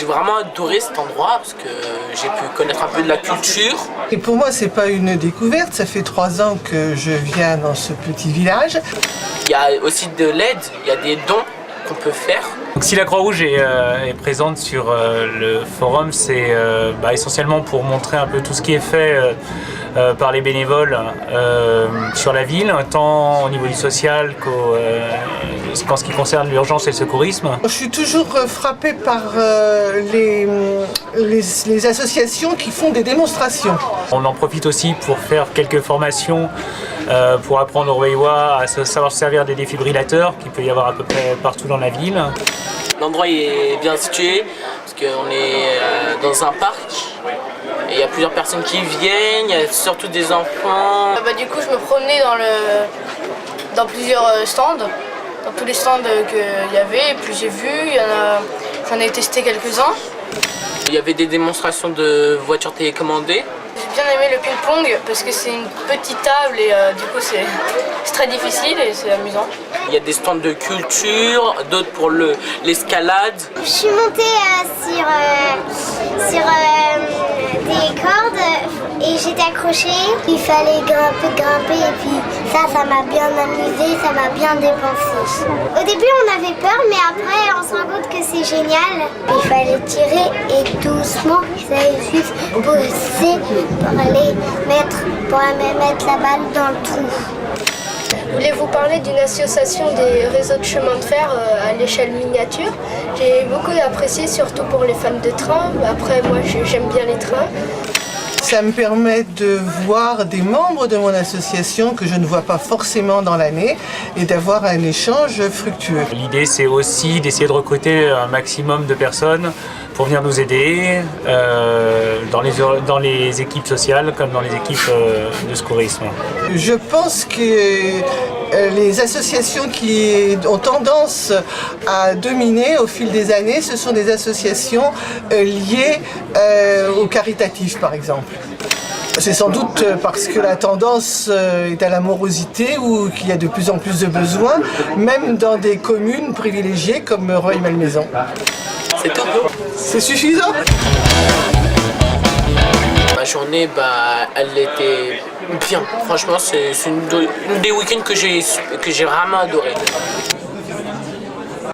J'ai vraiment adoré cet endroit parce que j'ai pu connaître un peu de la culture. Et pour moi, c'est pas une découverte. Ça fait 3 ans que je viens dans ce petit village. Il y a aussi de l'aide, il y a des dons qu'on peut faire. Donc, si la Croix-Rouge est présente sur le forum, c'est essentiellement pour montrer un peu tout ce qui est fait par les bénévoles sur la ville, tant au niveau du social qu'en ce qui concerne l'urgence et le secourisme. Je suis toujours frappée par les associations qui font des démonstrations. On en profite aussi pour faire quelques formations pour apprendre aux Waillois à savoir se servir des défibrillateurs qu'il peut y avoir à peu près partout dans la ville. L'endroit est bien situé parce qu'on est dans un parc et il y a plusieurs personnes qui viennent, il y a surtout des enfants. Du coup, je me promenais dans plusieurs stands, dans tous les stands qu'il y avait, et puis j'ai vu, j'en ai testé quelques-uns. Il y avait des démonstrations de voitures télécommandées. J'ai bien aimé le ping-pong parce que c'est une petite table et du coup c'est très difficile et c'est amusant. Il y a des stands de culture, d'autres pour l'escalade. Je suis montée sur des cordes et j'étais accrochée. Il fallait grimper et puis ça m'a bien amusé, ça m'a bien dépensé. Au début on avait peur mais après on se rend compte que c'est génial. Il fallait tirer et doucement, c'est juste pousser pour aller mettre la balle dans le trou. Voulez-vous parler d'une association des réseaux de chemin de fer à l'échelle miniature? J'ai beaucoup apprécié, surtout pour les fans de train. Après, moi, j'aime bien les trains. Ça me permet de voir des membres de mon association que je ne vois pas forcément dans l'année et d'avoir un échange fructueux. L'idée, c'est aussi d'essayer de recruter un maximum de personnes pour venir nous aider dans les équipes sociales comme dans les équipes de secourisme. Je pense que les associations qui ont tendance à dominer au fil des années, ce sont des associations liées au caritatif, par exemple. C'est sans doute parce que la tendance est à la morosité ou qu'il y a de plus en plus de besoins, même dans des communes privilégiées comme Rueil-Malmaison. C'est tout. C'est suffisant? Ma journée, elle était bien. Franchement, c'est une des week-ends que j'ai vraiment adoré.